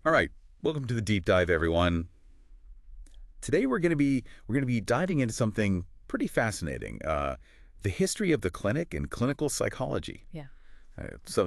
All right, welcome to the deep dive, everyone. Today we're gonna be diving into something pretty fascinating: the history of the clinic and clinical psychology. Yeah.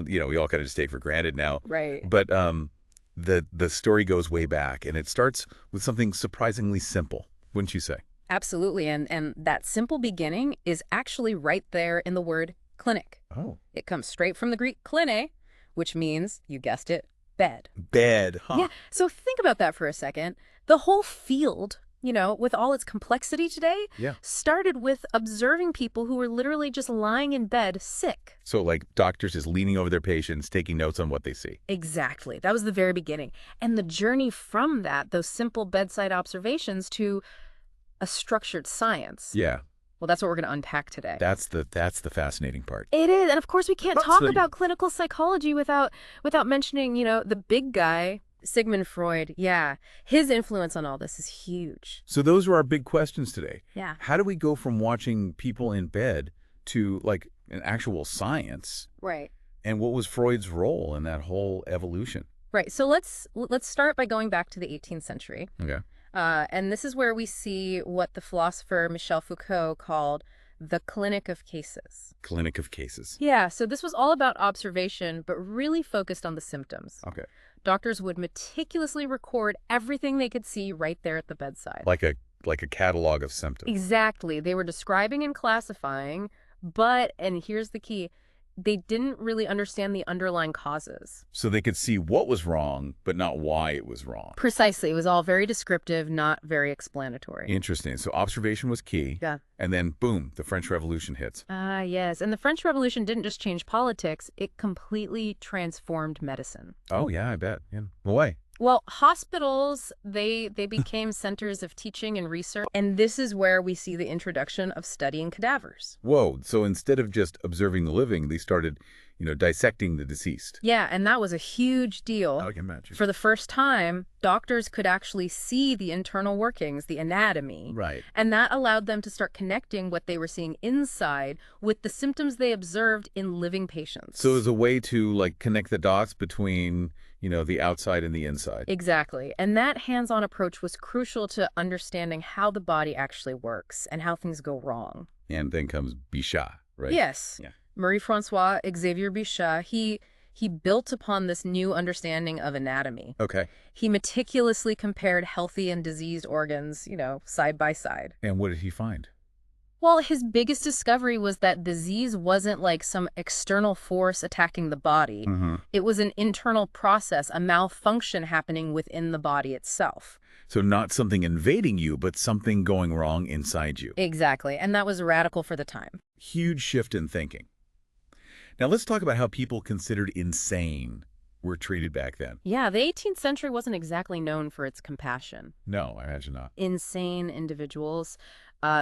We all kind of just take for granted now, Right. but the story goes way back, and it starts with something surprisingly simple, wouldn't you say? Absolutely. And that simple beginning is actually right there in the word clinic. Oh, It comes straight from the Greek kline, which means, you guessed it, bed. bed, huh? Yeah. So think about that for a second. The whole field, with all its complexity today, Yeah. started with observing people who were literally just lying in bed sick. So like doctors just leaning over their patients, taking notes on what they see. Exactly. That was the very beginning. And the journey from that, those simple bedside observations, to a structured science. Yeah, Well, that's what we're going to unpack today. that's the fascinating part. It is. And of course, we can't talk Fascinating. about clinical psychology without mentioning, the big guy, Sigmund Freud. Yeah. His influence on all this is huge. So those are our big questions today. Yeah. How do we go from watching people in bed to like an actual science? Right. And what was Freud's role in that whole evolution? Right. So let's start by going back to the 18th century. Okay. And this is where we see what the philosopher Michel Foucault called the clinic of cases. Clinic of cases. Yeah. So this was all about observation, but really focused on the symptoms. Okay. Doctors would meticulously record everything they could see right there at the bedside. Like a catalog of symptoms. Exactly. They were describing and classifying, but, and here's the key, they didn't really understand the underlying causes. So they could see what was wrong, but not why it was wrong. Precisely. It was all very descriptive, not very explanatory. Interesting. So observation was key. Yeah. And then boom, the French Revolution hits. Ah, yes. And the French Revolution didn't just change politics, it completely transformed medicine. Oh yeah, I bet. Yeah. Why? Well, hospitals, they became centers of teaching and research, and this is where we see the introduction of studying cadavers. Whoa. So instead of just observing the living, they started, dissecting the deceased. Yeah, and that was a huge deal. I can imagine. For the first time, doctors could actually see the internal workings, the anatomy. Right. And that allowed them to start connecting what they were seeing inside with the symptoms they observed in living patients. So as a way to like connect the dots between, the outside and the inside. Exactly. And that hands-on approach was crucial to understanding how the body actually works and how things go wrong. And then comes Bichat, right? Yes. Yeah. Marie-François Xavier Bichat, he built upon this new understanding of anatomy. Okay. He meticulously compared healthy and diseased organs, side by side. And what did he find? Well, his biggest discovery was that disease wasn't like some external force attacking the body. Mm-hmm. It was an internal process, a malfunction happening within the body itself. So not something invading you, but something going wrong inside you. Exactly. And that was radical for the time. Huge shift in thinking. Now let's talk about how people considered insane were treated back then. Yeah, the 18th century wasn't exactly known for its compassion. No, I imagine not. Insane individuals,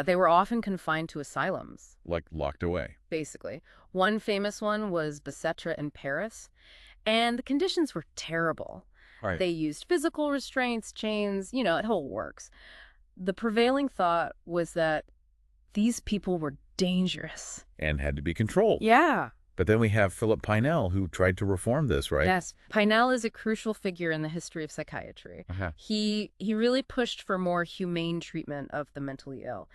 they were often confined to asylums. Like locked away. Basically. One famous one was Bicêtre in Paris, and the conditions were terrible. Right. They used physical restraints, chains, it whole works. The prevailing thought was that these people were dangerous. And had to be controlled. Yeah. But then we have Philip Pinel, who tried to reform this, right? Yes. Pinel is a crucial figure in the history of psychiatry. Uh-huh. He really pushed for more humane treatment of the mentally ill.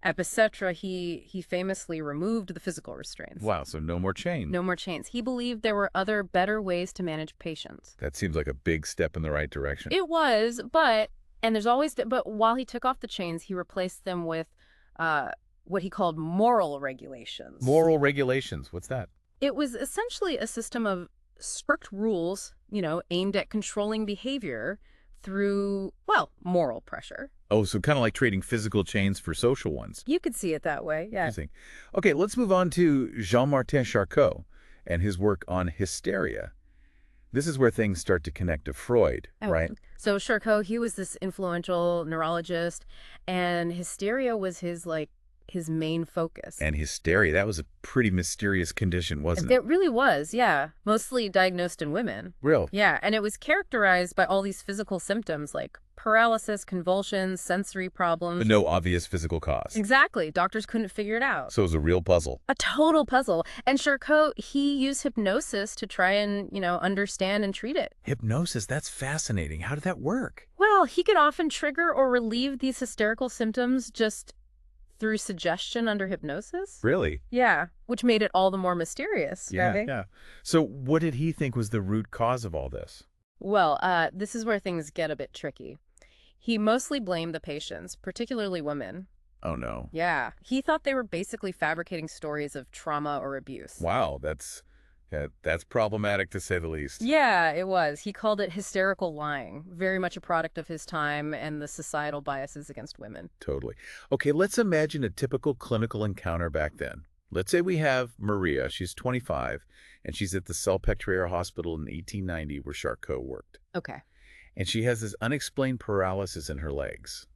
At Bicêtre, he famously removed the physical restraints. Wow, so no more chains. No more chains. He believed there were other, better ways to manage patients. That seems like a big step in the right direction. It was, but while he took off the chains, he replaced them with what he called moral regulations. Moral regulations, what's that? It was essentially a system of strict rules, aimed at controlling behavior through, moral pressure. Oh, so kind of like trading physical chains for social ones. You could see it that way, yeah. Interesting. Okay, let's move on to Jean-Martin Charcot and his work on hysteria. This is where things start to connect to Freud, right? So Charcot, he was this influential neurologist, and hysteria was his his main focus. And hysteria, that was a pretty mysterious condition, wasn't it? It really was, yeah. Mostly diagnosed in women. Real. Yeah, and it was characterized by all these physical symptoms like paralysis, convulsions, sensory problems. But no obvious physical cause. Exactly. Doctors couldn't figure it out. So it was a real puzzle. A total puzzle. And Charcot, he used hypnosis to try and, understand and treat it. Hypnosis, that's fascinating. How did that work? Well, he could often trigger or relieve these hysterical symptoms just through suggestion under hypnosis. Really? Yeah, which made it all the more mysterious, right? Yeah. So what did he think was the root cause of all this? Well, this is where things get a bit tricky. He mostly blamed the patients, particularly women. Oh, no. Yeah, he thought they were basically fabricating stories of trauma or abuse. Wow, that's problematic to say the least. Yeah, it was. He called it hysterical lying, very much a product of his time and the societal biases against women. Totally. Okay, let's imagine a typical clinical encounter back then. Let's say we have Maria. She's 25, and she's at the Salpêtrière Hospital in 1890 where Charcot worked. Okay. And she has this unexplained paralysis in her legs.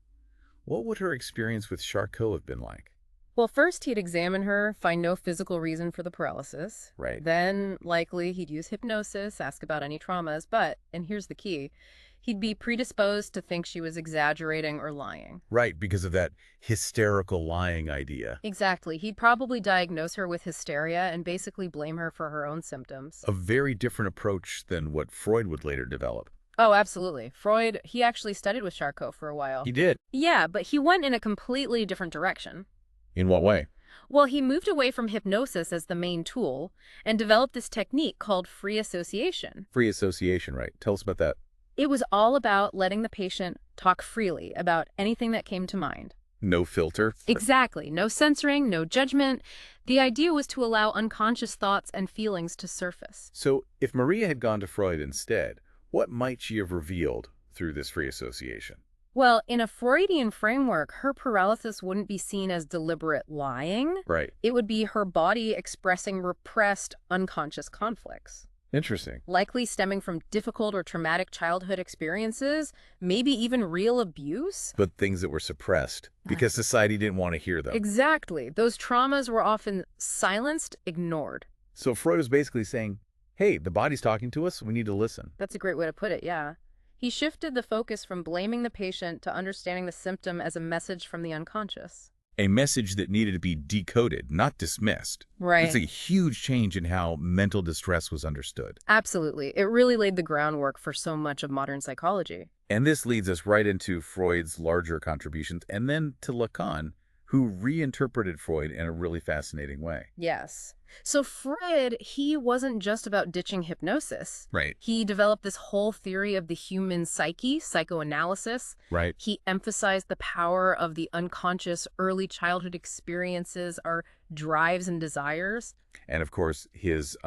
What would her experience with Charcot have been like? Well, first he'd examine her, find no physical reason for the paralysis. Right. Then, likely, he'd use hypnosis, ask about any traumas, but, and here's the key, he'd be predisposed to think she was exaggerating or lying. Right, because of that hysterical lying idea. Exactly. He'd probably diagnose her with hysteria and basically blame her for her own symptoms. A very different approach than what Freud would later develop. Oh, absolutely. Freud, he actually studied with Charcot for a while. He did? Yeah, but he went in a completely different direction. In what way? Well, he moved away from hypnosis as the main tool and developed this technique called free association. Free association, right. Tell us about that. It was all about letting the patient talk freely about anything that came to mind. No filter? Exactly. No censoring, no judgment. The idea was to allow unconscious thoughts and feelings to surface. So if Maria had gone to Freud instead, what might she have revealed through this free association? Well, in a Freudian framework, her paralysis wouldn't be seen as deliberate lying. Right. It would be her body expressing repressed, unconscious conflicts. Interesting. Likely stemming from difficult or traumatic childhood experiences, maybe even real abuse. But things that were suppressed because society didn't want to hear them. Exactly. Those traumas were often silenced, ignored. So Freud was basically saying, hey, the body's talking to us, we need to listen. That's a great way to put it, yeah. He shifted the focus from blaming the patient to understanding the symptom as a message from the unconscious. A message that needed to be decoded, not dismissed. Right. It's a huge change in how mental distress was understood. Absolutely. It really laid the groundwork for so much of modern psychology. And this leads us right into Freud's larger contributions, and then to Lacan, who reinterpreted Freud in a really fascinating way. Yes. So Freud, he wasn't just about ditching hypnosis. Right. He developed this whole theory of the human psyche, psychoanalysis. Right. He emphasized the power of the unconscious early childhood experiences, our drives and desires. And of course, his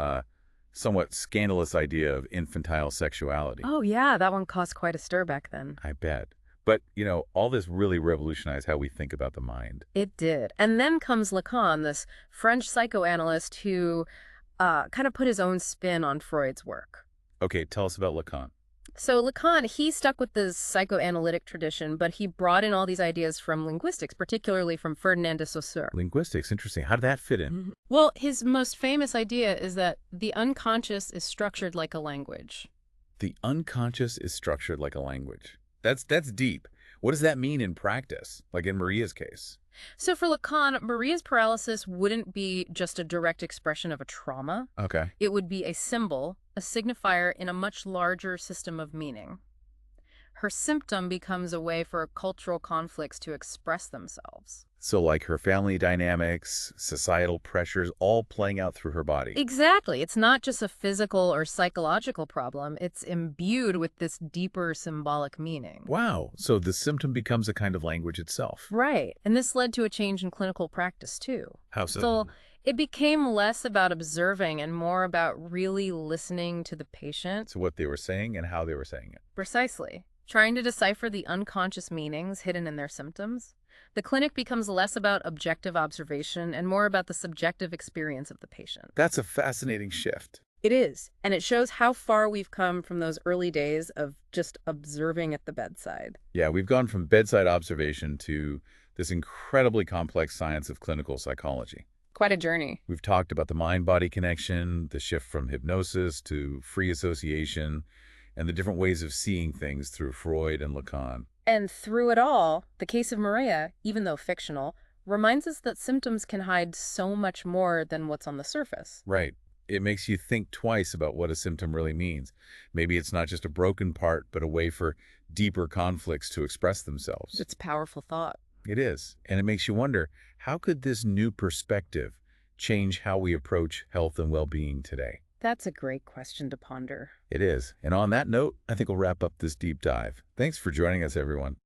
somewhat scandalous idea of infantile sexuality. Oh, yeah, that one caused quite a stir back then. I bet. But, all this really revolutionized how we think about the mind. It did. And then comes Lacan, this French psychoanalyst who kind of put his own spin on Freud's work. Okay, tell us about Lacan. So Lacan, he stuck with the psychoanalytic tradition, but he brought in all these ideas from linguistics, particularly from Ferdinand de Saussure. Linguistics, interesting. How did that fit in? Well, his most famous idea is that the unconscious is structured like a language. The unconscious is structured like a language. That's deep. What does that mean in practice, like in Maria's case? So for Lacan, Maria's paralysis wouldn't be just a direct expression of a trauma. Okay. It would be a symbol, a signifier in a much larger system of meaning. Her symptom becomes a way for cultural conflicts to express themselves. So like her family dynamics, societal pressures, all playing out through her body. Exactly. It's not just a physical or psychological problem. It's imbued with this deeper symbolic meaning. Wow. So the symptom becomes a kind of language itself. Right. And this led to a change in clinical practice, too. How so? So it became less about observing and more about really listening to the patient. So what they were saying and how they were saying it. Precisely. Trying to decipher the unconscious meanings hidden in their symptoms. The clinic becomes less about objective observation and more about the subjective experience of the patient. That's a fascinating shift. It is, and it shows how far we've come from those early days of just observing at the bedside. Yeah, we've gone from bedside observation to this incredibly complex science of clinical psychology. Quite a journey. We've talked about the mind-body connection, the shift from hypnosis to free association, and the different ways of seeing things through Freud and Lacan. And through it all, the case of Maria, even though fictional, reminds us that symptoms can hide so much more than what's on the surface. Right. It makes you think twice about what a symptom really means. Maybe it's not just a broken part, but a way for deeper conflicts to express themselves. It's powerful thought. It is. And it makes you wonder, how could this new perspective change how we approach health and well-being today? That's a great question to ponder. It is. And on that note, I think we'll wrap up this deep dive. Thanks for joining us, everyone.